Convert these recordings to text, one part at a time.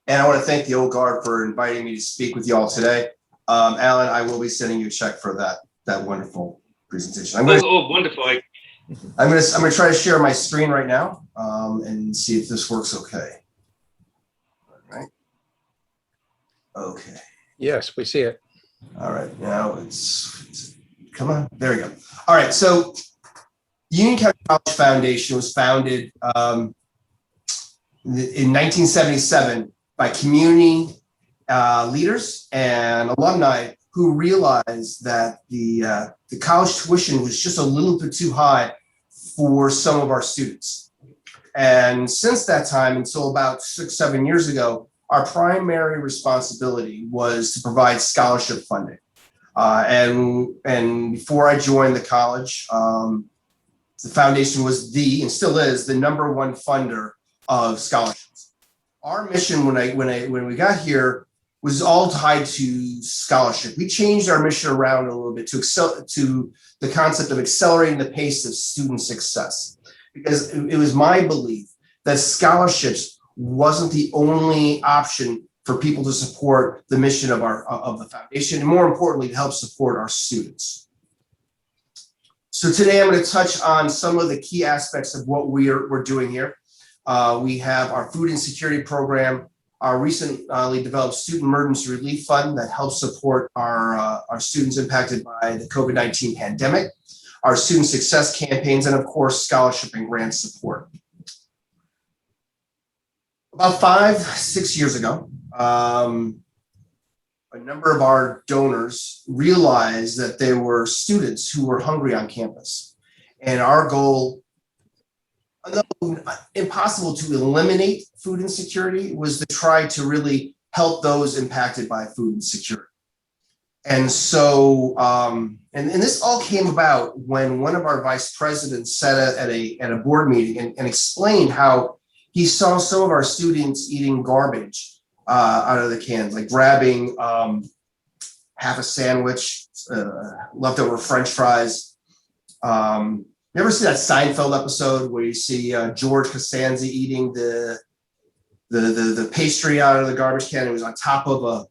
And I want to thank the Old Guard for inviting me to speak with you all today. Alan, I will be sending you a check for that wonderful presentation. Wonderful. I'm gonna try to share my screen right now and see if this works okay. All right. Okay. Yes, we see it. All right. Now it's come on. There we go. All right. So Union County College Foundation was founded in 1977 by community leaders and alumni who realized that the college tuition was just a little bit too high for some of our students. And since that time, until about 6-7 years ago, our primary responsibility was to provide scholarship funding. And before I joined the college, the foundation was and still is the #1 funder of scholarships. Our mission when we got here was all tied to scholarship. We changed our mission around a little bit to the concept of accelerating the pace of student success, because it was my belief that scholarships wasn't the only option for people to support the mission of the foundation, and more importantly, to help support our students. So today I'm going to touch on some of the key aspects of what we're doing here. We have our food insecurity program, our recently developed student emergency relief fund that helps support our students impacted by the COVID-19 pandemic, our student success campaigns, and of course, scholarship and grant support. About 5-6 years ago, a number of our donors realized that there were students who were hungry on campus. And our goal, although impossible to eliminate food insecurity, was to try to really help those impacted by food insecurity. And so, and this all came about when one of our vice presidents sat at a board meeting and explained how he saw some of our students eating garbage out of the cans, like grabbing half a sandwich, leftover French fries. You ever see that Seinfeld episode where you see George Costanza eating the pastry out of the garbage can? It was on top of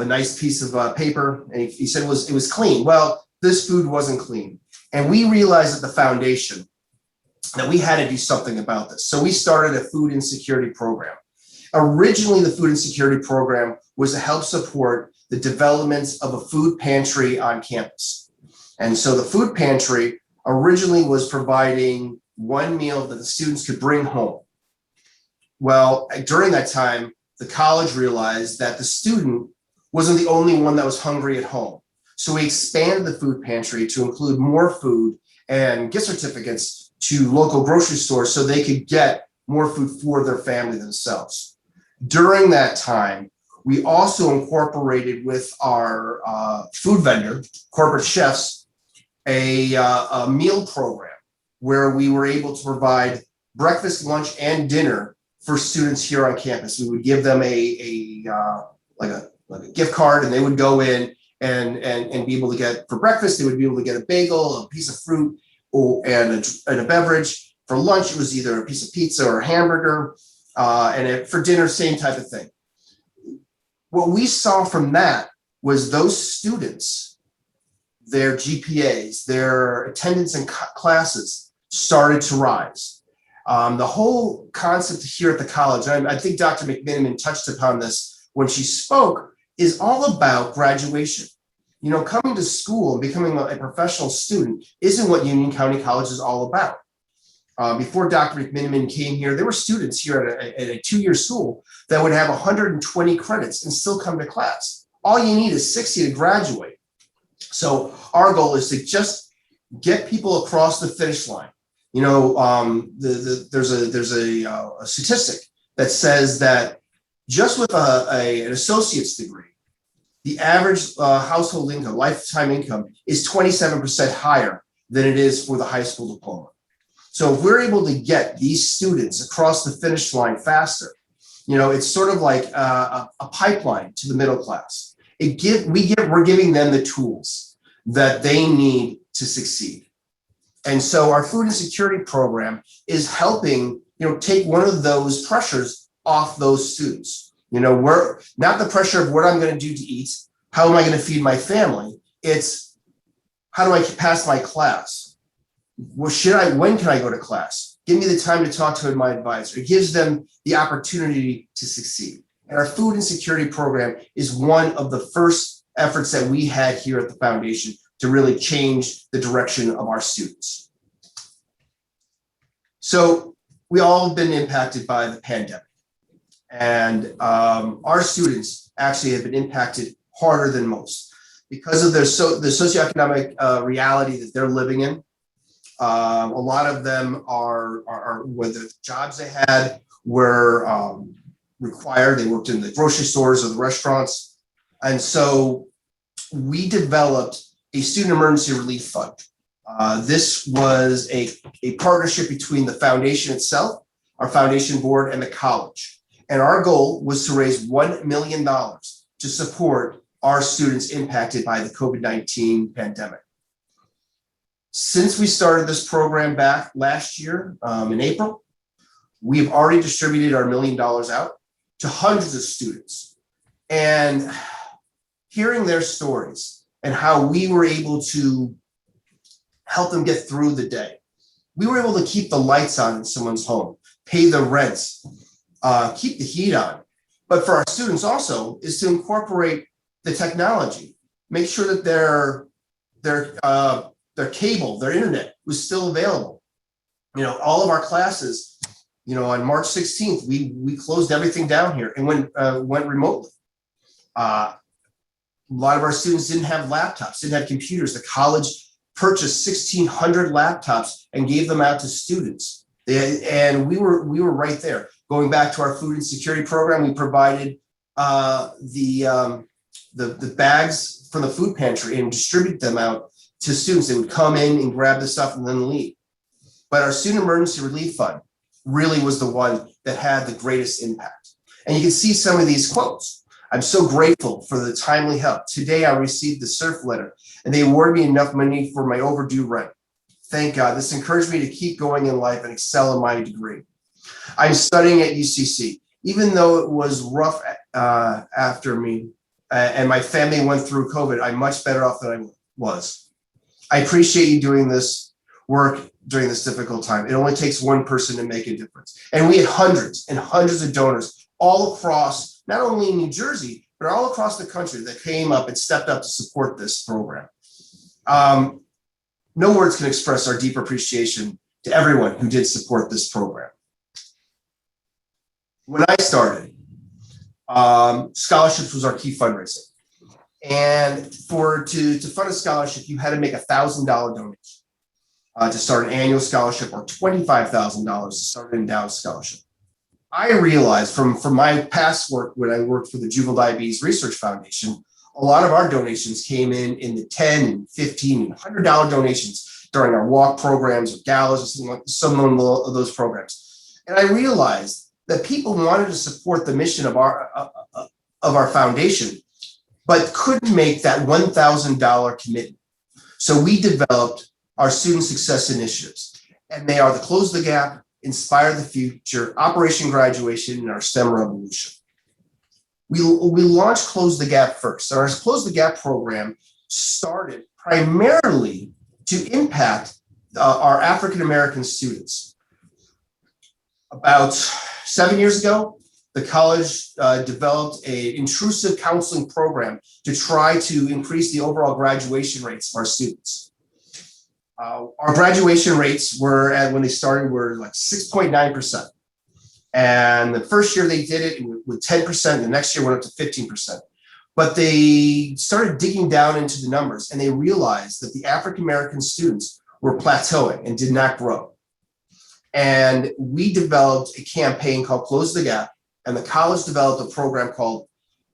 a nice piece of paper, and he said it was clean. Well, this food wasn't clean, and we realized at the foundation that we had to do something about this. So we started a food insecurity program. Originally, the food insecurity program was to help support the development of a food pantry on campus. And so the food pantry originally was providing one meal that the students could bring home. Well, during that time, the college realized that the student wasn't the only one that was hungry at home. So we expanded the food pantry to include more food and gift certificates to local grocery stores so they could get more food for their family themselves. During that time, we also incorporated with our food vendor, corporate chefs, a meal program where we were able to provide breakfast, lunch, and dinner for students here on campus. We would give them like a gift card, and they would go in and be able to get, for breakfast, they would be able to get a bagel, a piece of fruit, and a beverage. For lunch, it was either a piece of pizza or a hamburger, and for dinner, same type of thing. What we saw from that was those students, their GPAs, their attendance in classes started to rise. The whole concept here at the college, and I think Dr. McMiniman touched upon this when she spoke, is all about graduation. You know, coming to school and becoming a professional student isn't what Union County College is all about. Before Dr. McMiniman came here, there were students here at a 2-year school that would have 120 credits and still come to class. All you need is 60 to graduate. So our goal is to just get people across the finish line. You know, there's a statistic that says that just with an associate's degree, the average household income, lifetime income, is 27% higher than it is for the high school diploma. So if we're able to get these students across the finish line faster, you know, it's sort of like a pipeline to the middle class. We're giving them the tools that they need to succeed. And so our food insecurity program is helping, you know, take one of those pressures off those students. we're not the pressure of what I'm going to do to eat. How am I going to feed my family? It's how do I pass my class? When can I go to class? Give me the time to talk to my advisor. It gives them the opportunity to succeed. And our food insecurity program is one of the first efforts that we had here at the foundation to really change the direction of our students. So we all have been impacted by the pandemic. And our students actually have been impacted harder than most because of the socioeconomic reality that they're living in. A lot of them are whether the jobs they had were required, they worked in the grocery stores or the restaurants. And so we developed a student emergency relief fund. This was a partnership between the foundation itself, our foundation board, and the college. And our goal was to raise $1 million to support our students impacted by the COVID-19 pandemic. Since we started this program back last year in April, we have already distributed our $1 million out to hundreds of students. And hearing their stories and how we were able to help them get through the day. We were able to keep the lights on in someone's home, pay the rents, keep the heat on. But for our students also is to incorporate the technology, make sure that their cable, their internet was still available. All of our classes, on March 16th, we closed everything down here and went remotely. A lot of our students didn't have laptops, didn't have computers. The college purchased 1,600 laptops and gave them out to students. And we were right there. Going back to our food insecurity program, we provided the bags from the food pantry and distribute them out to students. They would come in and grab the stuff and then leave. But our student emergency relief fund really was the one that had the greatest impact. And you can see some of these quotes. I'm so grateful for the timely help. Today I received the CERF letter and they awarded me enough money for my overdue rent. Thank God. This encouraged me to keep going in life and excel in my degree. I'm studying at UCC. Even though it was rough after me and my family went through COVID, I'm much better off than I was. I appreciate you doing this work during this difficult time. It only takes one person to make a difference. And we had hundreds and hundreds of donors all across, not only in New Jersey, but all across the country that came up and stepped up to support this program. No words can express our deep appreciation to everyone who did support this program. When I started, scholarships was our key fundraising. And to fund a scholarship, you had to make a $1,000 donation to start an annual scholarship or $25,000 to start an endowed scholarship. I realized from my past work when I worked for the Juvenile Diabetes Research Foundation, a lot of our donations came in the $10 and $15 and $100 donations during our walk programs or galas or some of those programs. And I realized that people wanted to support the mission of our foundation, but couldn't make that $1,000 commitment. So we developed our student success initiatives, and they are the Close the Gap, Inspire the Future, Operation Graduation, and our STEM Revolution. We launched Close the Gap first. Our Close the Gap program started primarily to impact our African-American students. About 7 years ago, the college developed an intrusive counseling program to try to increase the overall graduation rates of our students. Our graduation rates when they started were like 6.9%. And the first year they did it with 10%, the next year went up to 15%. But they started digging down into the numbers and they realized that the African-American students were plateauing and did not grow. And we developed a campaign called Close the Gap, and the college developed a program called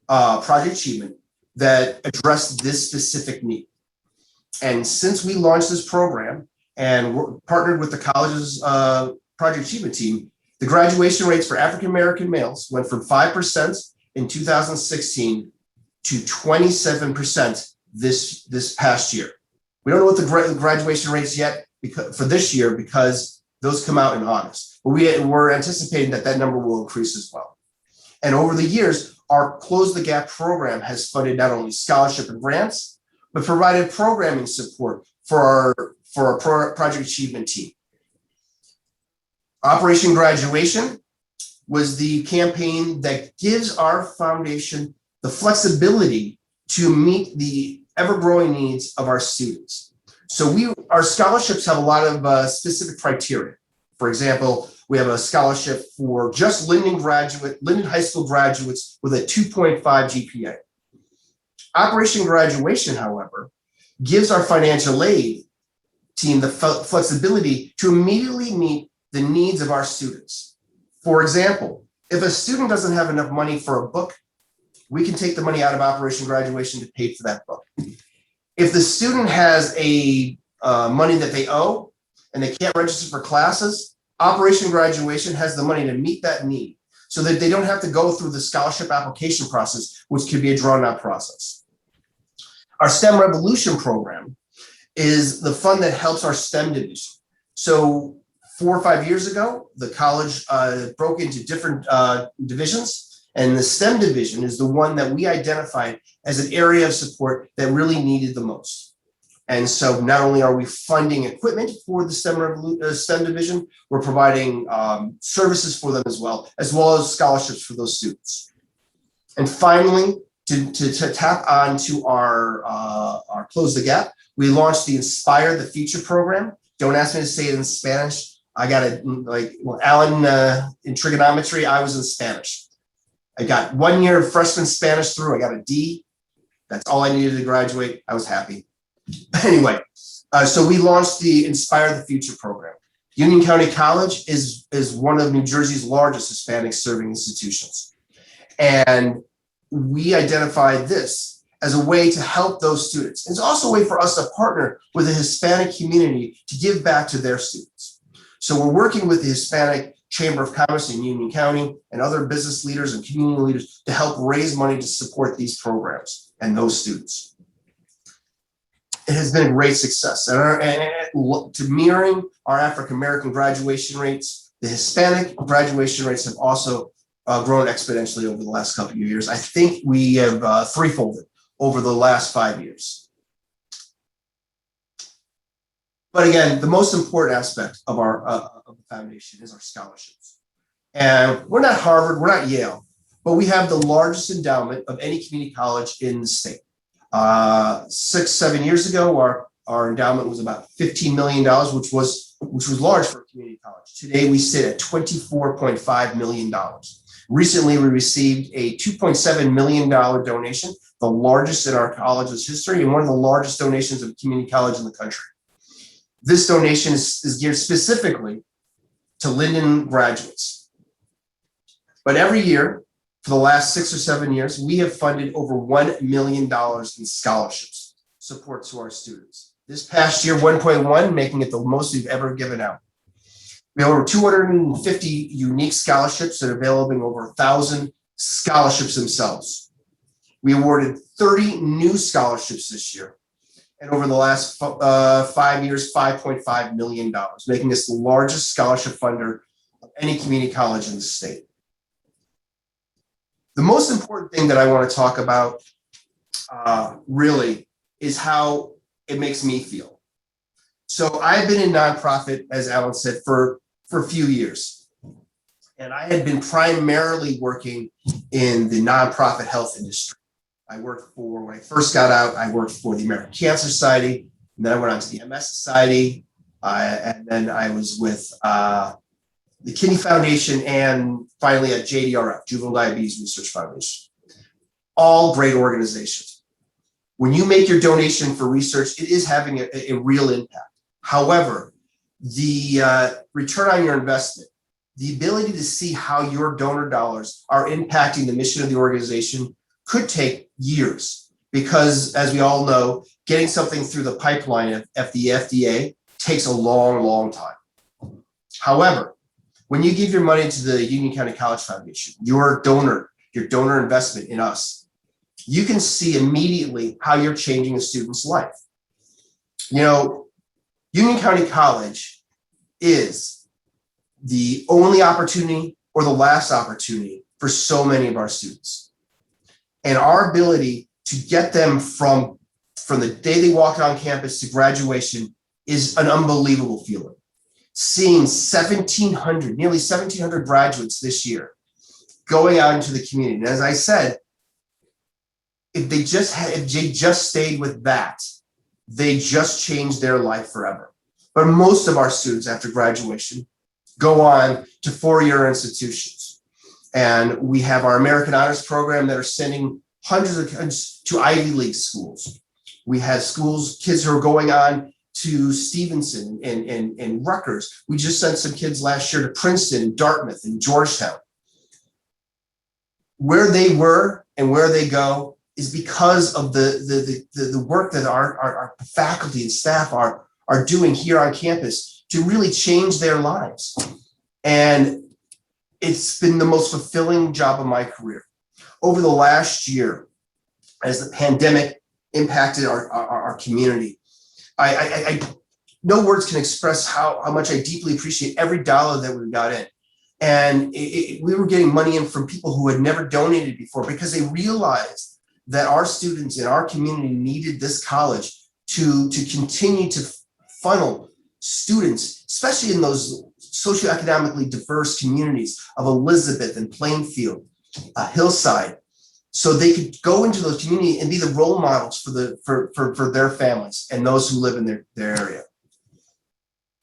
Project Achievement that addressed this specific need. And since we launched this program and partnered with the college's Project Achievement team, the graduation rates for African-American males went from 5% in 2016 to 27% this past year. We don't know what the graduation rates yet for this year because those come out in August. But we're anticipating that number will increase as well. And over the years, our Close the Gap program has funded not only scholarship and grants, but provided programming support for our project achievement team. Operation Graduation was the campaign that gives our foundation the flexibility to meet the ever-growing needs of our students. So our scholarships have a lot of specific criteria. For example, we have a scholarship for just Linden High School graduates with a 2.5 GPA. Operation Graduation, however, gives our financial aid team the flexibility to immediately meet the needs of our students. For example, if a student doesn't have enough money for a book, we can take the money out of Operation Graduation to pay for that book. If the student has a money that they owe and they can't register for classes, Operation Graduation has the money to meet that need so that they don't have to go through the scholarship application process, which can be a drawn-out process. Our STEM Revolution program is the fund that helps our STEM division. So 4 or 5 years ago, the college broke into different divisions, and the STEM division is the one that we identified as an area of support that really needed the most. And so not only are we funding equipment for the STEM division, we're providing services for them as well as scholarships for those students. And finally, to tap onto our Close the Gap, we launched the Inspire the Future program. Don't ask me to say it in Spanish. I got it Alan in trigonometry, I was in Spanish. I got 1 year of freshman Spanish through, I got a D. That's all I needed to graduate. I was happy. Anyway, so we launched the Inspire the Future program. Union County College is one of New Jersey's largest Hispanic serving institutions. And we identified this as a way to help those students. It's also a way for us to partner with the Hispanic community to give back to their students. So we're working with the Hispanic Chamber of Commerce in Union County and other business leaders and community leaders to help raise money to support these programs and those students. It has been a great success. And to mirroring our African American graduation rates, the Hispanic graduation rates have also grown exponentially over the last couple of years. I think we have threefolded over the last 5 years. But again, the most important aspect of the foundation is our scholarships. And we're not Harvard, we're not Yale, but we have the largest endowment of any community college in the state. 6-7 years ago, our endowment was about $15 million, which was large for a community college. Today, we sit at $24.5 million. Recently, we received a $2.7 million donation, the largest in our college's history, and one of the largest donations of a community college in the country. This donation is geared specifically to Linden graduates. But every year, for the last 6 or 7 years, we have funded over $1 million in scholarships support to our students. This past year, 1.1, making it the most we've ever given out. We have over 250 unique scholarships that are available in over 1,000 scholarships themselves. We awarded 30 new scholarships this year. And over the last 5 years, $5.5 million, making us the largest scholarship funder of any community college in the state. The most important thing that I want to talk about really is how it makes me feel. So I've been in nonprofit, as Alan said, for a few years. And I had been primarily working in the nonprofit health industry. When I first got out, I worked for the American Cancer Society, and then I went on to the MS Society, and then I was with the Kidney Foundation, and finally at JDRF, Juvenile Diabetes Research Foundation. All great organizations. When you make your donation for research, it is having a real impact. However, the return on your investment, the ability to see how your donor dollars are impacting the mission of the organization could take years, because as we all know, getting something through the pipeline of the FDA takes a long, long time. However, when you give your money to the Union County College Foundation, your donor investment in us, you can see immediately how you're changing a student's life. You know, Union County College is the only opportunity or the last opportunity for so many of our students. And our ability to get them from the day they walk on campus to graduation is an unbelievable feeling. Seeing 1,700, nearly 1,700 graduates this year going out into the community. And as I said, if they just stayed with that, they just changed their life forever. But most of our students after graduation go on to four-year institutions. And we have our American Honors Program that are sending hundreds of kids to Ivy League schools. We have kids who are going on to Stevenson and Rutgers. We just sent some kids last year to Princeton, Dartmouth, and Georgetown. Where they were and where they go is because of the work that our faculty and staff are doing here on campus to really change their lives. And it's been the most fulfilling job of my career. Over the last year, as the pandemic impacted our community, I no words can express how much I deeply appreciate every dollar that we got in. And we were getting money in from people who had never donated before because they realized that our students in our community needed this college to continue to funnel students, especially in those socioeconomically diverse communities of Elizabeth and Plainfield, Hillside, so they could go into those communities and be the role models for their families and those who live in their area.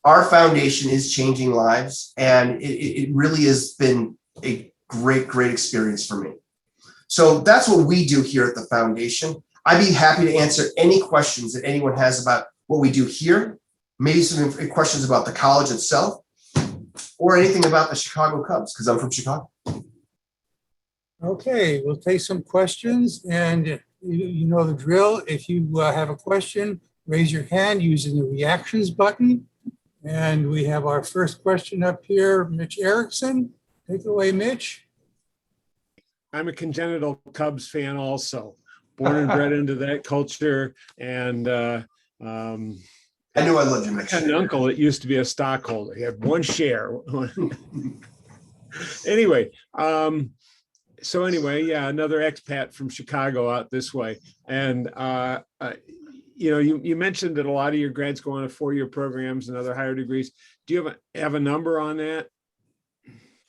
Our foundation is changing lives, and it really has been a great experience for me. So that's what we do here at the foundation. I'd be happy to answer any questions that anyone has about what we do here, maybe some questions about the college itself, or anything about the Chicago Cubs, because I'm from Chicago. Okay, we'll take some questions, and you know the drill. If you have a question, raise your hand using the reactions button. And we have our first question up here, Mitch Erickson. Take it away, Mitch. I'm a congenital Cubs fan also, born and bred into that culture. And I knew I loved you, Mitch. had an uncle that used to be a stockholder. He had one share. Anyway, yeah, another expat from Chicago out this way. And you mentioned that a lot of your grads go on to four-year programs and other higher degrees. Do you have a number on that?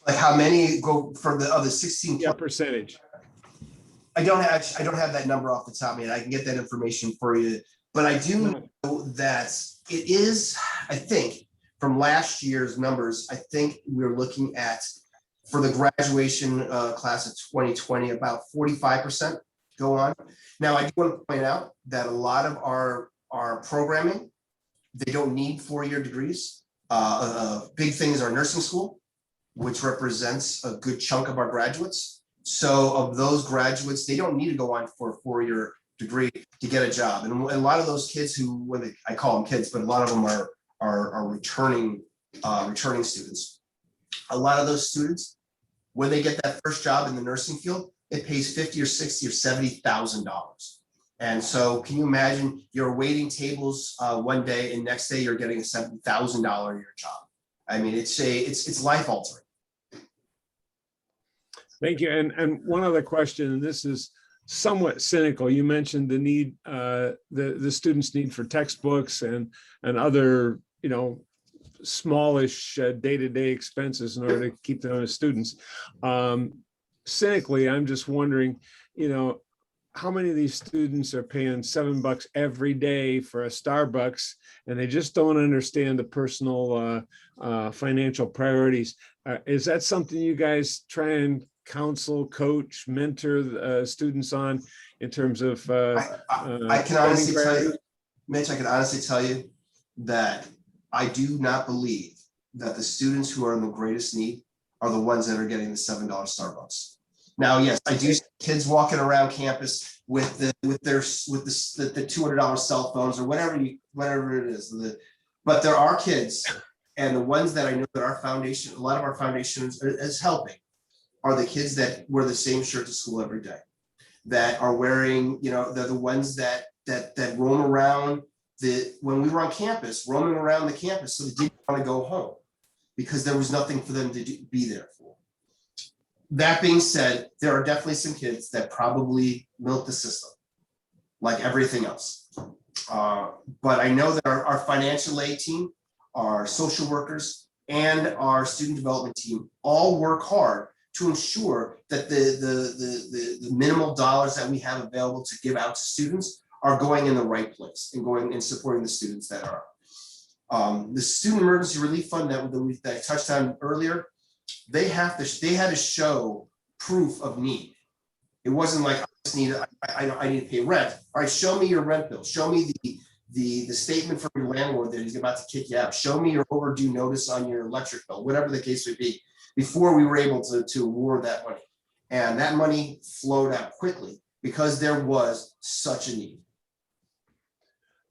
Like how many go for the other 16? Yeah, percentage. I don't have that number off the top of my head. I can get that information for you, but I do know that it is, I think, from last year's numbers, I think we're looking at, for the graduation class of 2020, about 45% go on. Now, I do want to point out that a lot of our programming, they don't need four-year degrees. Big thing is our nursing school, which represents a good chunk of our graduates. So of those graduates, they don't need to go on for a four-year degree to get a job. And a lot of those kids who, I call them kids, but a lot of them are returning students. A lot of those students, when they get that first job in the nursing field, it pays $50,000 or $60,000 or $70,000. And so can you imagine you're waiting tables one day and next day you're getting a $70,000 a year job? I mean, it's life altering. Thank you. And one other question, and this is somewhat cynical. You mentioned the need, the students' need for textbooks and other, smallish day-to-day expenses in order to keep them as students. Cynically, I'm just wondering, how many of these students are paying $7 every day for a Starbucks, and they just don't understand the personal financial priorities? Is that something you guys try and counsel, coach, mentor students on in terms of I can honestly tell you, Mitch, I can honestly tell you that I do not believe that the students who are in the greatest need are the ones that are getting the $7 Starbucks. Now, yes, I do see kids walking around campus with the $200 cell phones or whatever it is. But there are kids, and the ones that I know that our foundation, a lot of our foundations is helping, are the kids that wear the same shirt to school every day, that are wearing, they're the ones that roam around when we were on campus, roaming around the campus, so they didn't want to go home because there was nothing for them to be there for. That being said, there are definitely some kids that probably milk the system, like everything else. But I know that our financial aid team, our social workers, and our student development team all work hard to ensure that the minimal dollars that we have available to give out to students are going in the right place and going and supporting the students that are. The Student Emergency Relief Fund that I touched on earlier, they had to show proof of need. It wasn't like I need to pay rent. All right, show me your rent bill. Show me the statement from your landlord that he's about to kick you out. Show me your overdue notice on your electric bill, whatever the case would be, before we were able to award that money. And that money flowed out quickly because there was such a need.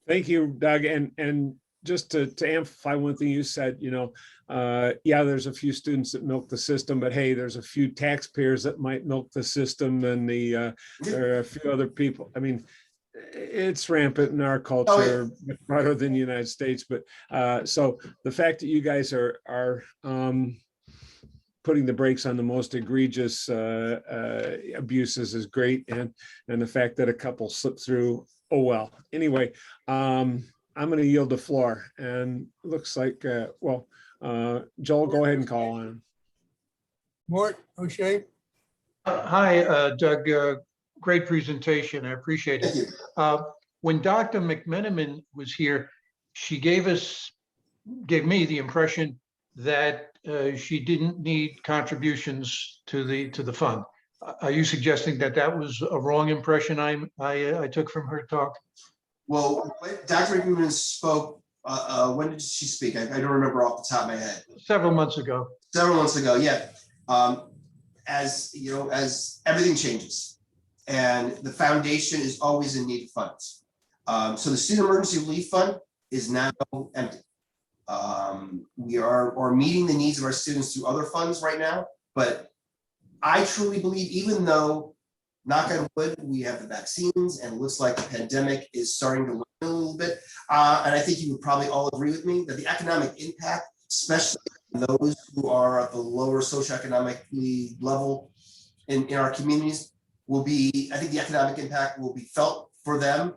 Thank you, Doug. And just to amplify one thing you said, yeah, there's a few students that milk the system, but hey, there's a few taxpayers that might milk the system, and there are a few other people. I mean, it's rampant in our culture, broader than the United States. But so the fact that you guys are putting the brakes on the most egregious abuses is great, and the fact that a couple slipped through, oh well. Anyway, I'm going to yield the floor, and looks like Joel, go ahead and call on him. Mort O'Shea. Hi, Doug. Great presentation. I appreciate Thank you. it. When Dr. McMenamin was here, she gave me the impression that she didn't need contributions to the fund. Are you suggesting that that was a wrong impression I took from her talk? Well, Dr. McMenamin spoke, when did she speak? I don't remember off the top of my head. Several months ago. Several months ago, yeah. As you know, as everything changes, and the foundation is always in need of funds. So the Student Emergency Relief Fund is now empty. We are meeting the needs of our students through other funds right now, but I truly believe, even though, knock on wood, we have the vaccines and it looks like the pandemic is starting to learn a little bit, and I think you would probably all agree with me that the economic impact, especially those who are at the lower socioeconomically level in our communities, will be, I think the economic impact will be felt for them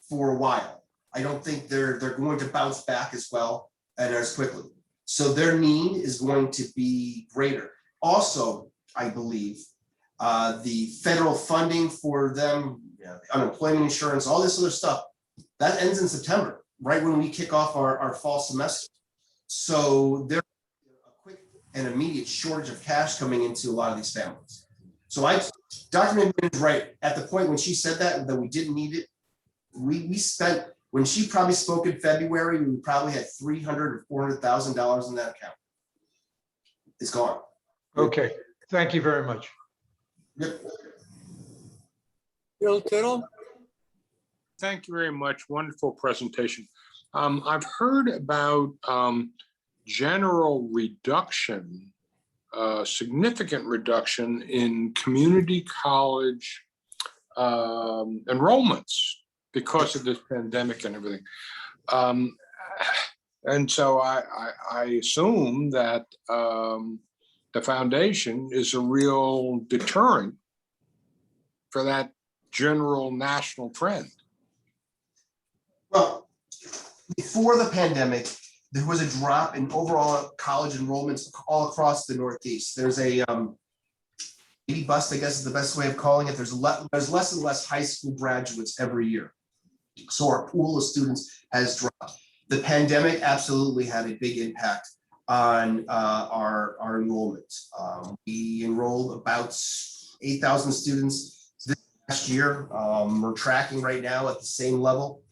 for a while. I don't think they're going to bounce back as well and as quickly. So their need is going to be greater. Also, I believe the federal funding for them, unemployment insurance, all this other stuff, that ends in September, right when we kick off our fall semester. So there's a quick and immediate shortage of cash coming into a lot of these families. So Dr. McMenamin is right. At the point when she said that we didn't need it, we spent, when she probably spoke in February, we probably had $300,000 or $400,000 in that account. It's gone. Okay, thank you very much. Yep. Bill Tittle. Thank you very much. Wonderful presentation. I've heard about general reduction, significant reduction in community college enrollments because of this pandemic and everything. And so I assume that the foundation is a real deterrent for that general national trend. Well, before the pandemic, there was a drop in overall college enrollments all across the Northeast. There's a baby bust, I guess is the best way of calling it. There's less and less high school graduates every year. So our pool of students has dropped. The pandemic absolutely had a big impact on our enrollment. We enrolled about 8,000 students this last year. We're tracking right now at the same level.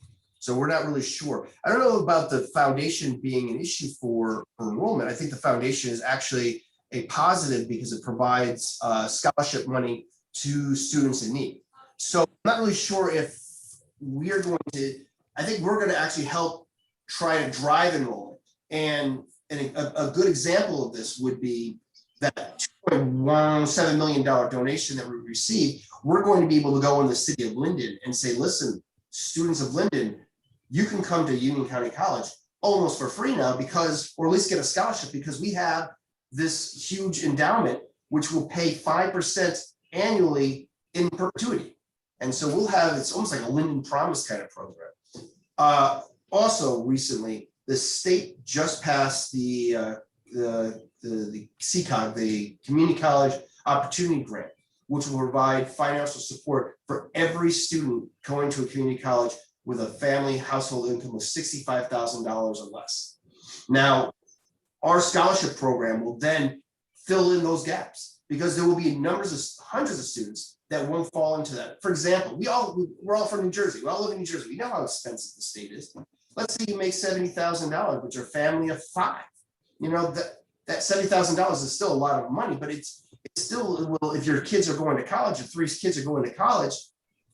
So we're not really sure. I don't know about the foundation being an issue for enrollment. I think the foundation is actually a positive because it provides scholarship money to students in need. So I'm not really sure if we're going to, I think we're going to actually help try to drive enrollment. And a good example of this would be that $2.17 million donation that we received. We're going to be able to go in the city of Linden and say, listen, students of Linden, you can come to Union County College almost for free now because, or at least get a scholarship because we have this huge endowment which will pay 5% annually in perpetuity. And so we'll have, it's almost like a Linden Promise kind of program. Also recently, the state just passed the CCOG, the Community College Opportunity Grant, which will provide financial support for every student going to a community college with a family household income of $65,000 or less. Now, our scholarship program will then fill in those gaps because there will be hundreds of students that won't fall into that. For example, we're all from New Jersey. We all live in New Jersey. We know how expensive the state is. Let's say you make $70,000, but you're a family of 5. You know, that $70,000 is still a lot of money, but it's still, well, if your kids are going to college, if 3 kids are going to college,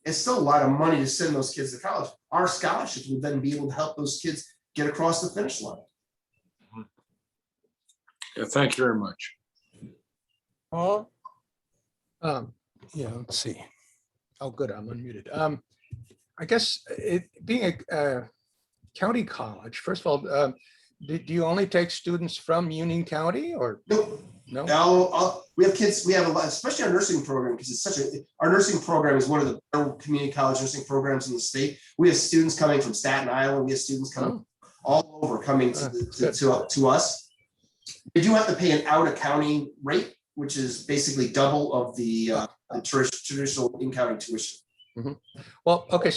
it's still a lot of money to send those kids to college. Our scholarships will then be able to help those kids get across the finish line. Yeah, thank you very much. Paul? Yeah, let's see. Oh, good, I'm unmuted. I guess being a county college, first of all, do you only take students from Union County or Nope. no? We have kids, we have a lot, especially our nursing program, because our nursing program is one of the better community college nursing programs in the state. We have students coming from Staten Island. We have students coming all over coming to us. They do have to pay an out of county rate, which is basically double of the traditional in-county tuition. Well, okay,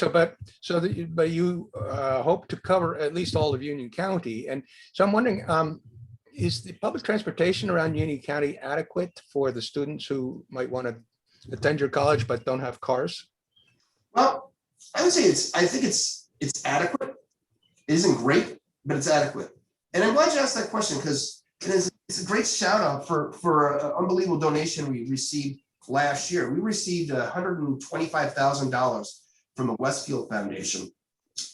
but you hope to cover at least all of Union County, and so I'm wondering, is the public transportation around Union County adequate for the students who might want to attend your college but don't have cars? Well, I would say I think it's adequate. It isn't great, but it's adequate. And I'm glad you asked that question because it's a great shout out for an unbelievable donation we received last year. We received $125,000 from the Westfield Foundation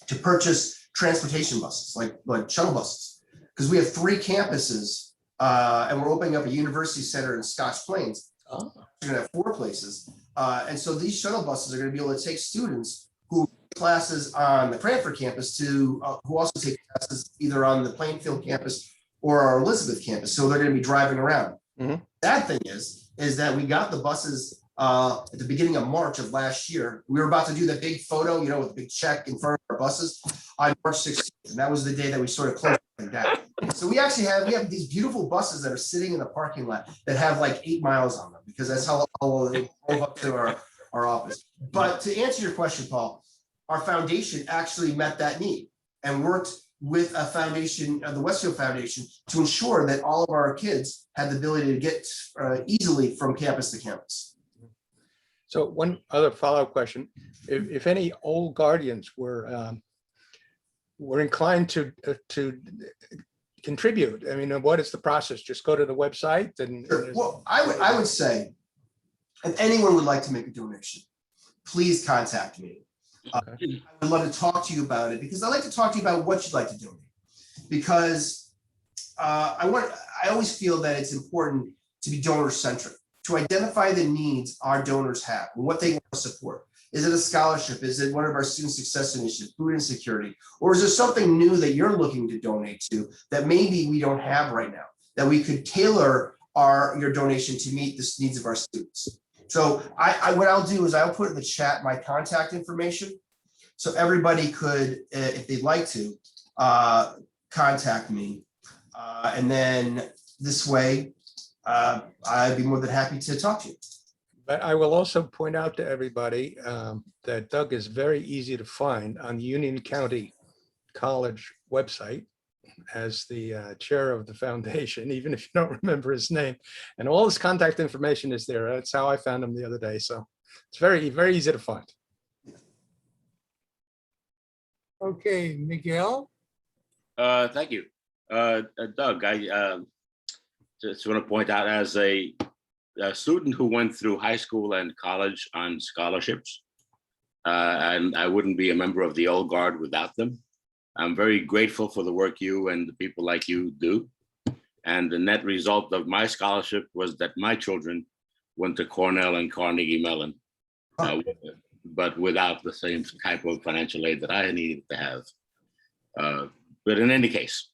to purchase transportation buses, like shuttle buses, because we have 3 campuses and we're opening up a university center in Scotch Plains. We're going to have 4 places. And so these shuttle buses are going to be able to take students who take classes on the Cranford campus to who also take classes either on the Plainfield campus or our Elizabeth campus. So they're going to be driving around. Bad thing is that we got the buses at the beginning of March of last year. We were about to do the big photo, you know, with the big check in front of our buses on March 16th. And that was the day that we sort of closed it down. So we have these beautiful buses that are sitting in the parking lot that have like 8 miles on them because that's how they drove up to our office. But to answer your question, Paul, our foundation actually met that need and worked with a foundation, the Westfield Foundation, to ensure that all of our kids had the ability to get easily from campus to campus. So one other follow-up question: if any old guardians were inclined to contribute, I mean, what is the process? Just go to the website and. Sure. Well, I would say, if anyone would like to make a donation, please contact me. Okay. I would love to talk to you about it because I like to talk to you about what you'd like to donate. Because I always feel that it's important to be donor-centric, to identify the needs our donors have and what they want to support. Is it a scholarship? Is it one of our student success initiatives, food insecurity? Or is there something new that you're looking to donate to that maybe we don't have right now, that we could tailor your donation to meet the needs of our students? So what I'll do is I'll put in the chat my contact information. So everybody could, if they'd like to, contact me. And then this way, I'd be more than happy to talk to you. But I will also point out to everybody that Doug is very easy to find on the Union County College website as the chair of the foundation, even if you don't remember his name. And all his contact information is there. That's how I found him the other day. So it's very, very easy to find. Okay, Miguel? Thank you. Doug, I just want to point out, as a student who went through high school and college on scholarships, and I wouldn't be a member of the old guard without them. I'm very grateful for the work you and the people like you do. And the net result of my scholarship was that my children went to Cornell and Carnegie Mellon, but without the same type of financial aid that I needed to have. But in any case,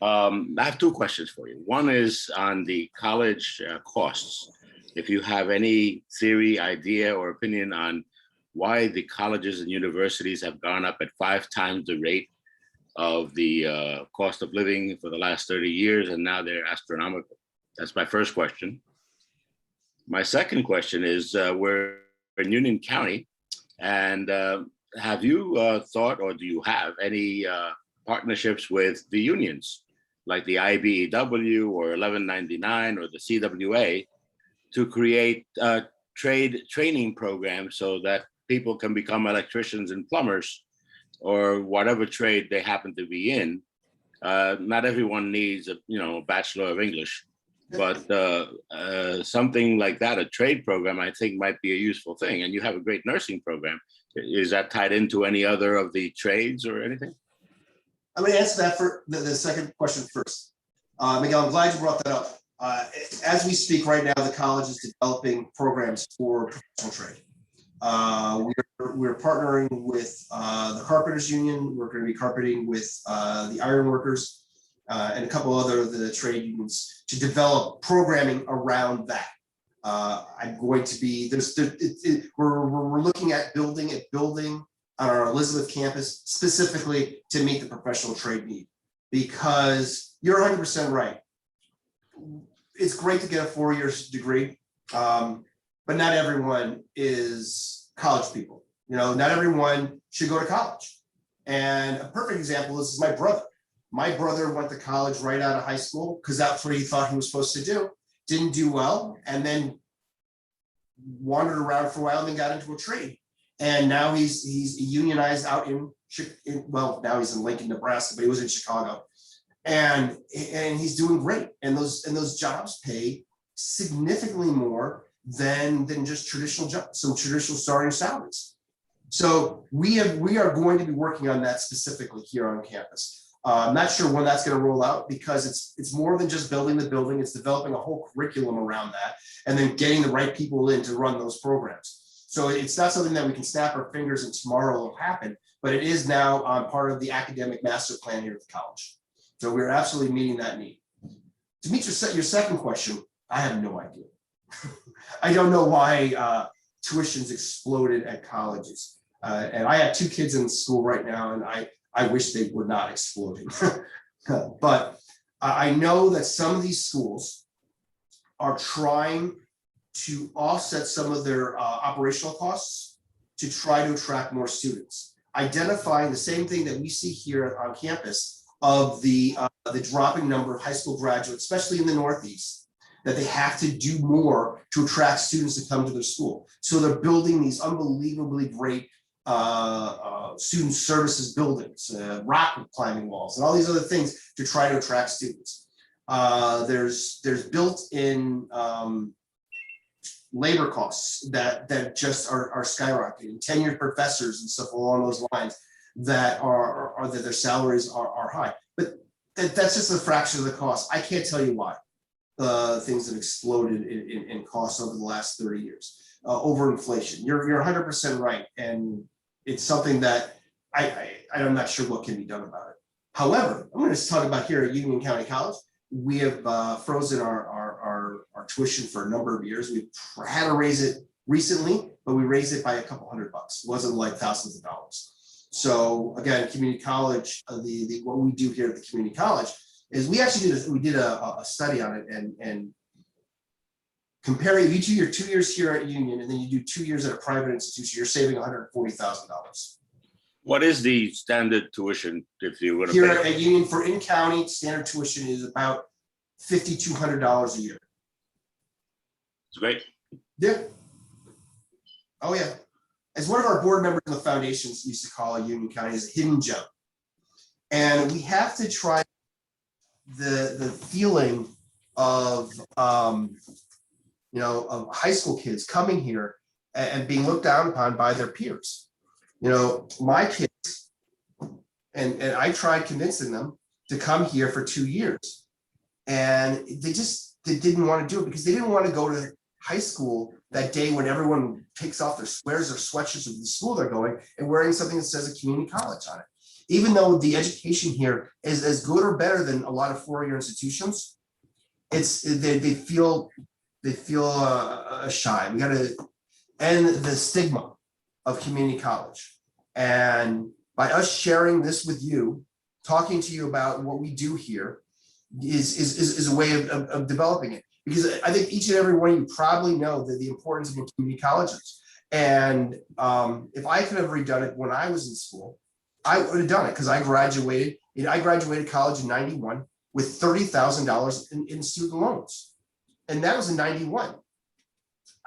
I have 2 questions for you. One is on the college costs. if you have any theory, idea, or opinion on why the colleges and universities have gone up at 5 times the rate of the cost of living for the last 30 years, and now they're astronomical. That's my first question. My second question is, we're in Union County, and have you thought, or do you have any partnerships with the unions, like the IBEW or 1199 or the CWA, to create trade training programs so that people can become electricians and plumbers, or whatever trade they happen to be in? Not everyone needs a Bachelor of English, but something like that, a trade program, I think might be a useful thing. And you have a great nursing program. Is that tied into any other of the trades or anything? I'm going to answer that for the second question first. Miguel, I'm glad you brought that up. As we speak right now, the college is developing programs for professional trade. We're partnering with the Carpenters Union. We're going to be carpeting with the iron workers and a couple other of the trade unions to develop programming around that. I'm going to be, we're looking at building on our Elizabeth campus specifically to meet the professional trade need, because you're 100% right. It's great to get a 4-year degree, but not everyone is college people. Not everyone should go to college. And a perfect example is my brother. My brother went to college right out of high school because that's what he thought he was supposed to do. Didn't do well, and then wandered around for a while and then got into a trade. And now he's unionized out now he's in Lincoln, Nebraska, but he was in Chicago. And he's doing great. And those jobs pay significantly more than just traditional jobs, some traditional starting salaries. So we are going to be working on that specifically here on campus. I'm not sure when that's going to roll out, because it's more than just building the building. It's developing a whole curriculum around that, and then getting the right people in to run those programs. So it's not something that we can snap our fingers and tomorrow will happen, but it is now part of the academic master plan here at the college. So we're absolutely meeting that need. To meet your second question, I have no idea. I don't know why tuitions exploded at colleges. And I have 2 kids in school right now, and I wish they were not exploding. But I know that some of these schools are trying to offset some of their operational costs to try to attract more students, identifying the same thing that we see here on campus of the dropping number of high school graduates, especially in the Northeast, that they have to do more to attract students to come to their school. So they're building these unbelievably great student services buildings, rock climbing walls, and all these other things to try to attract students. There's built-in labor costs that just are skyrocketing, tenured professors and stuff along those lines that that their salaries are high. But that's just a fraction of the cost. I can't tell you why things have exploded in costs over the last 30 years over inflation. You're 100% right, and it's something that I'm not sure what can be done about it. However, I'm going to talk about here at Union County College. We have frozen our tuition for a number of years. We've had to raise it recently, but we raised it by a couple $100. It wasn't like thousands of dollars. So again, community college, what we do here at the community college is we actually did a study on it, and comparing, if you do your 2 years here at Union and then you do 2 years at a private institution, you're saving $140,000. What is the standard tuition if you were to Here pay? at Union for in-county, standard tuition is about $5,200 a year. It's great. Yeah. Oh yeah. As one of our board members in the foundations used to call Union County is a hidden gem. And we have to try the feeling of of high school kids coming here and being looked down upon by their peers. My kids, and I tried convincing them to come here for 2 years, and they didn't want to do it because they didn't want to go to high school that day when everyone takes off their sweaters or sweatshirts of the school they're going and wearing something that says a community college on it. Even though the education here is as good or better than a lot of four-year institutions, they feel they feel shy. We got to end the stigma of community college. And by us sharing this with you, talking to you about what we do here is a way of developing it. Because I think each and every one of you probably know that the importance of community colleges. And if I could have redone it when I was in school, I would have done it because I graduated college in 91 with $30,000 in student loans. And that was in 91.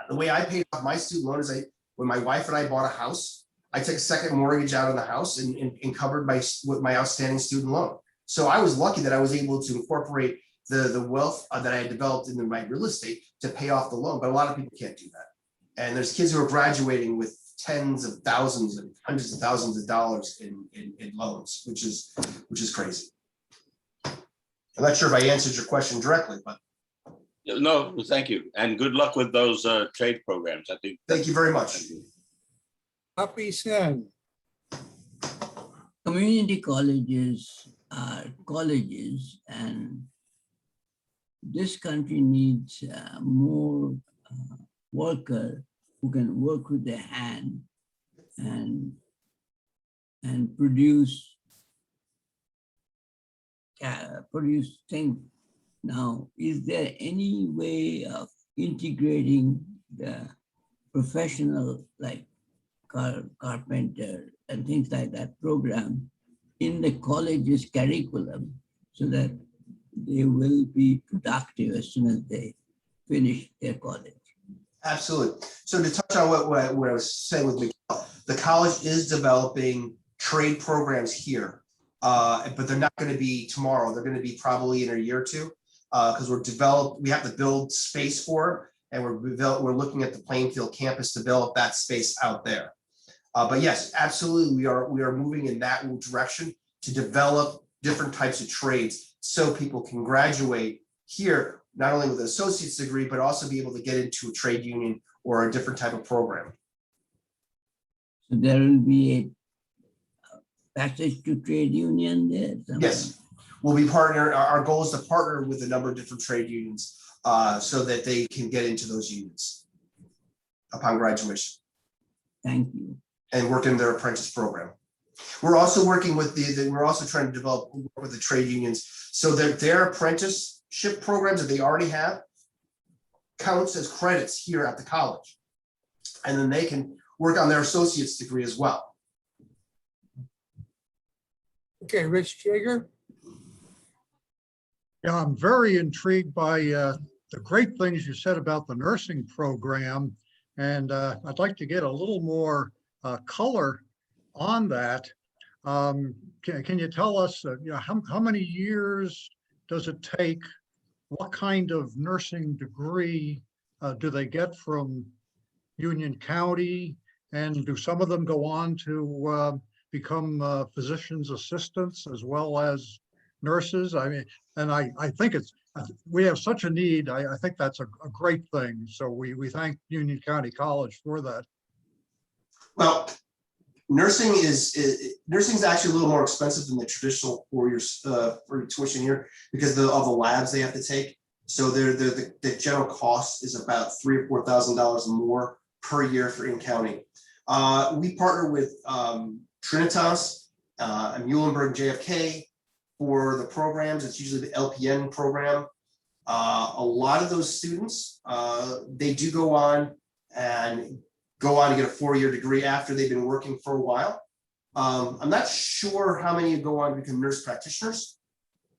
The way I paid off my student loan is when my wife and I bought a house, I took a second mortgage out on the house and covered my outstanding student loan. So I was lucky that I was able to incorporate the wealth that I had developed in my real estate to pay off the loan. But a lot of people can't do that. And there's kids who are graduating with tens of thousands and hundreds of thousands of dollars in loans, which is crazy. I'm not sure if I answered your question directly, but No, thank you. And good luck with those trade programs. I think. thank you very much. Happy Sen. Community colleges are colleges, and this country needs more workers who can work with their hand and produce things. Now, is there any way of integrating the professional, like carpenter and things like that program in the college's curriculum so that they will be productive as soon as they finish their college? Absolutely. So to touch on what I was saying with Miguel, the college is developing trade programs here, but they're not going to be tomorrow. They're going to be probably in a year or two, because we have to build space for it, and we're looking at the Plainfield campus to develop that space out there. But yes, absolutely, we are moving in that direction to develop different types of trades so people can graduate here not only with an associate's degree, but also be able to get into a trade union or a different type of program. So there will be a passage to trade union there? Yes, our goal is to partner with a number of different trade unions so that they can get into those unions upon graduation. Thank you. And work in their apprentice program. We're also working with we're also trying to develop with the trade unions so that their apprenticeship programs that they already have counts as credits here at the college. And then they can work on their associate's degree as well. Okay, Rich Jager. Yeah, I'm very intrigued by the great things you said about the nursing program. And I'd like to get a little more color on that. Can you tell us how many years does it take? What kind of nursing degree do they get from Union County? And do some of them go on to become physician's assistants as well as nurses? I mean, and I think we have such a need. I think that's a great thing. So we thank Union County College for that. Well, nursing is actually a little more expensive than the traditional 4 years for tuition here because of the labs they have to take. So the general cost is about $3,000 or $4,000 more per year for in county. We partner with Trinitas and Muhlenberg JFK for the programs. It's usually the LPN program. A lot of those students, they do go on to get a 4-year degree after they've been working for a while. I'm not sure how many go on to become nurse practitioners,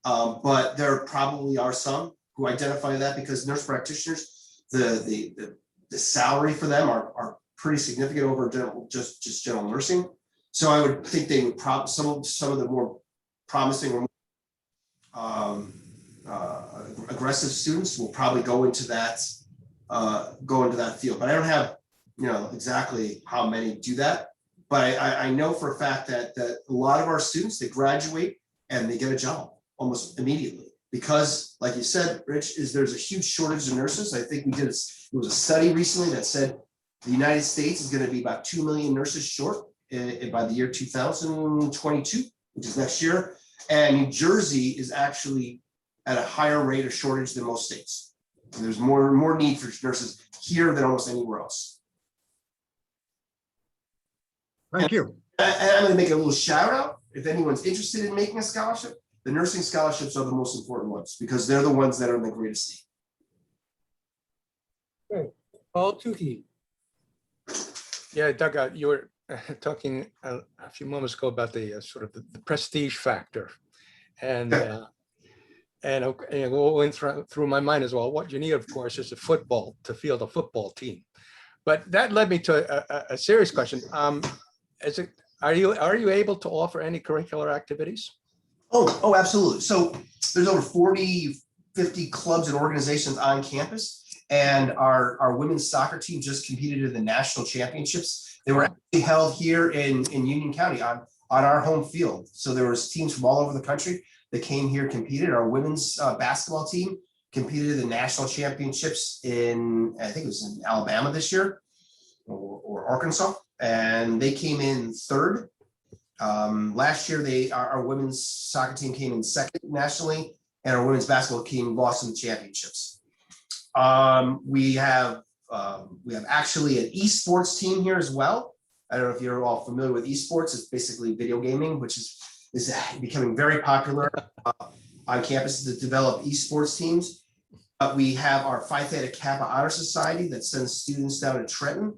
but there probably are some who identify that because nurse practitioners, the salary for them are pretty significant over just general nursing. So I would think they would some of the more promising or aggressive students will probably go into that field. But I don't have exactly how many do that. But I know for a fact that a lot of our students, they graduate and they get a job almost immediately because, like you said, Rich, there's a huge shortage of nurses. I think there was a study recently that said the United States is going to be about 2 million nurses short by the year 2022, which is next year. And New Jersey is actually at a higher rate of shortage than most states. There's more need for nurses here than almost anywhere else. Thank you. And I'm going to make a little shout out. If anyone's interested in making a scholarship, the nursing scholarships are the most important ones because they're the ones that are in the greatest need. Okay. Paul Tukey. Yeah, Doug, you were talking a few moments ago about the sort of the prestige factor. And what went through my mind as well, what you need, of course, is a football to field a football team. But that led me to a serious question. Are you able to offer any curricular activities? Oh, absolutely. So there's over 40, 50 clubs and organizations on campus. And our women's soccer team just competed in the national championships. They were actually held here in Union County on our home field. So there was teams from all over the country that came here, competed. Our women's basketball team competed in the national championships in, I think it was in Alabama this year or Arkansas. And they came in third. Last year, our women's soccer team came in second nationally, and our women's basketball team lost in the championships. We have actually an esports team here as well. I don't know if you're all familiar with esports. It's basically video gaming, which is becoming very popular on campus to develop esports teams. We have our Phi Theta Kappa Honor Society that sends students down to Trenton.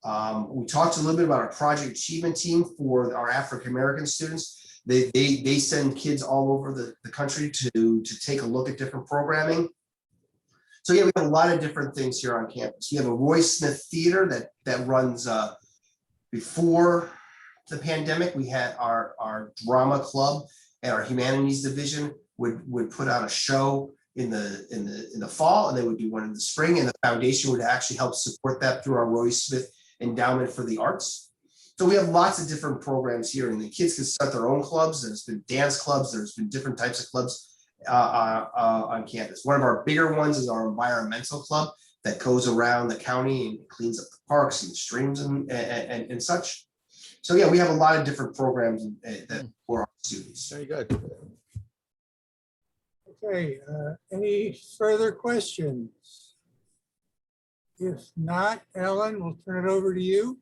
We talked a little bit about our Project Achievement team for our African American students. They send kids all over the country to take a look at different programming. So yeah, we have a lot of different things here on campus. We have a Roy Smith Theater that runs before the pandemic. We had our drama club and our humanities division would put on a show in the fall, and they would do one in the spring, and the foundation would actually help support that through our Roy Smith Endowment for the Arts. So we have lots of different programs here, and the kids can start their own clubs. There's been dance clubs, there's been different types of clubs on campus. One of our bigger ones is our environmental club that goes around the county and cleans up the parks and streams and such. So yeah, we have a lot of different programs for our students. Very good. Okay, any further questions? If not, Ellen, we'll turn it over to you.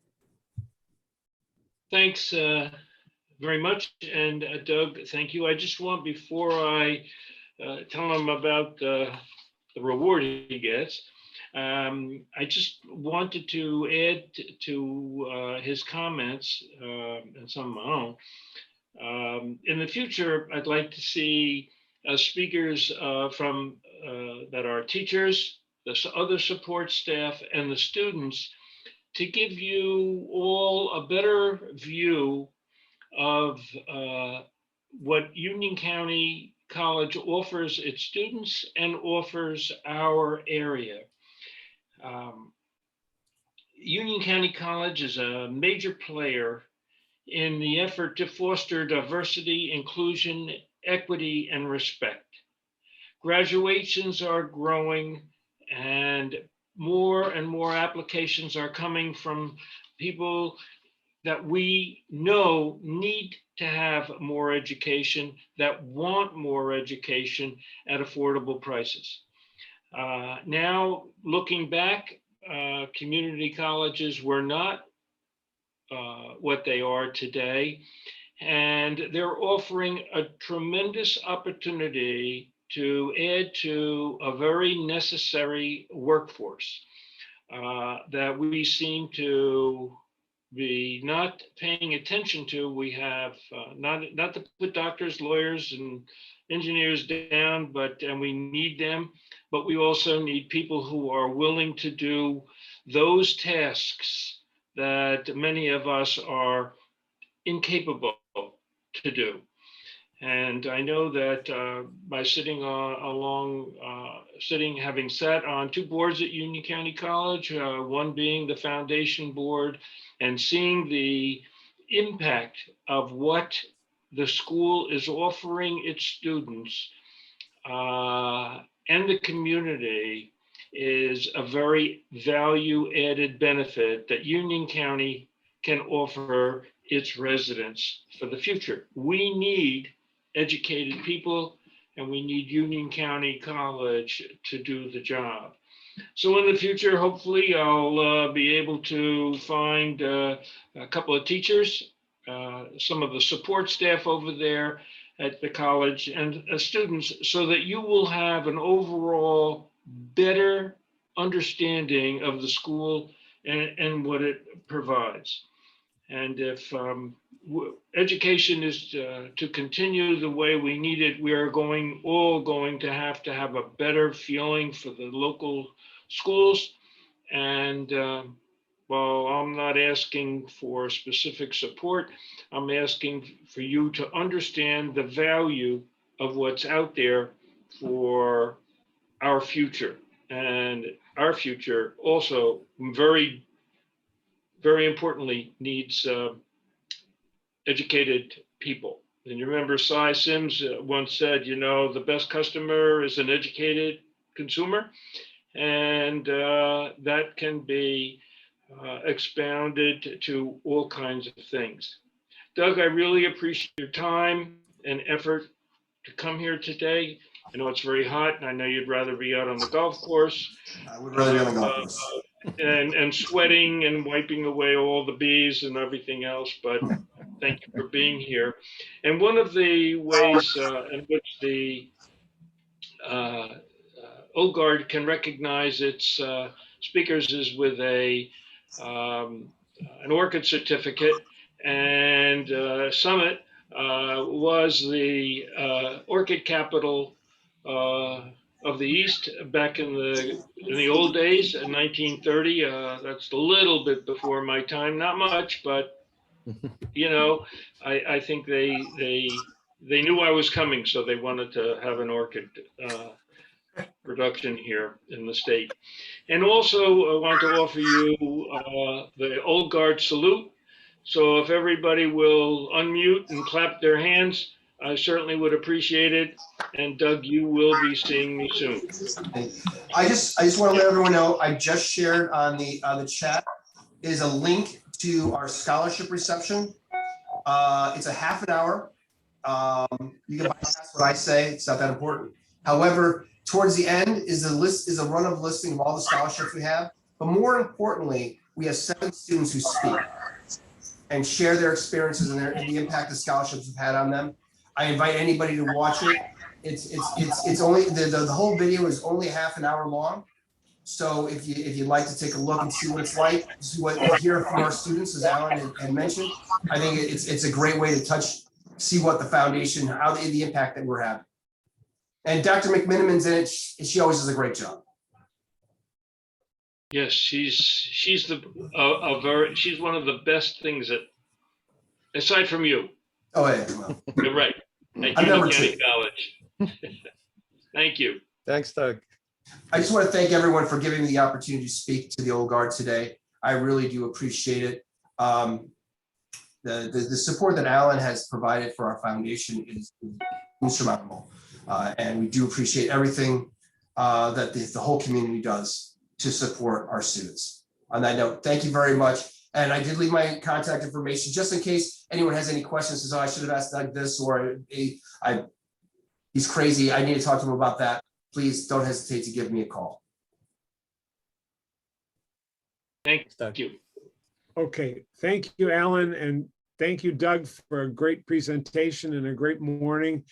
Thanks very much. And Doug, thank you. I just want, before I tell him about the reward he gets, I just wanted to add to his comments and some of my own. In the future, I'd like to see speakers from that are teachers, the other support staff, and the students, to give you all a better view of what Union County College offers its students and offers our area. Union County College is a major player in the effort to foster diversity, inclusion, equity, and respect. Graduations are growing, and more applications are coming from people that we know need to have more education, that want more education at affordable prices. Now, looking back, community colleges were not what they are today, and they're offering a tremendous opportunity to add to a very necessary workforce that we seem to be not paying attention to. We have not to put doctors, lawyers, and engineers down, and we need them, but we also need people who are willing to do those tasks that many of us are incapable to do. And I know that by having sat on two boards at Union County College, one being the foundation board, and seeing the impact of what the school is offering its students and the community, is a very value-added benefit that Union County can offer its residents for the future. We need educated people, and we need Union County College to do the job. So in the future, hopefully, I'll be able to find a couple of teachers, some of the support staff over there at the college, and students, so that you will have an overall better understanding of the school and what it provides. And if education is to continue the way we need it, we are all going to have a better feeling for the local schools. And while I'm not asking for specific support, I'm asking for you to understand the value of what's out there for our future. And our future also very, very importantly needs educated people. And you remember Cy Sims once said, you know, the best customer is an educated consumer. And that can be expounded to all kinds of things. Doug, I really appreciate your time and effort to come here today. I know it's very hot, and I know you'd rather be out on the golf course. I would rather be on the golf course. And sweating and wiping away all the bees and everything else, but thank you for being here. And one of the ways in which the Old Guard can recognize its speakers is with an orchid certificate. And Summit was the orchid capital of the East back in the old days in 1930. That's a little bit before my time, not much, but you know, I think they knew I was coming, so they wanted to have an orchid production here in the state. And also, I want to offer you the Old Guard salute. So if everybody will unmute and clap their hands, I certainly would appreciate it. And Doug, you will be seeing me soon. I just want to let everyone know, I just shared on the chat is a link to our scholarship reception. It's a half an hour. You can bypass what I say, it's not that important. However, towards the end is a run of listing of all the scholarships we have. But more importantly, we have 7 students who speak and share their experiences and the impact the scholarships have had on them. I invite anybody to watch it. It's only the whole video is only half an hour long. So if you'd like to take a look and see what it's like, hear from our students, as Alan had mentioned, I think it's a great way to see what the foundation, how the impact that we're having. And Dr. McMiniman's in it. She always does a great job. Yes, she's one of the best things that, aside from you. Oh yeah, well, You're right. At I'm number Union 2. County College. Thank you. Thanks, Doug. I just want to thank everyone for giving me the opportunity to speak to the Old Guard today. I really do appreciate it. The support that Alan has provided for our foundation is insurmountable. And we do appreciate everything that the whole community does to support our students. On that note, thank you very much. And I did leave my contact information just in case anyone has any questions. Says, oh, I should have asked Doug this, or he's crazy. I need to talk to him about that. Please don't hesitate to give me a call. Thank you. Okay, thank you, Alan, and thank you, Doug, for a great presentation and a great morning.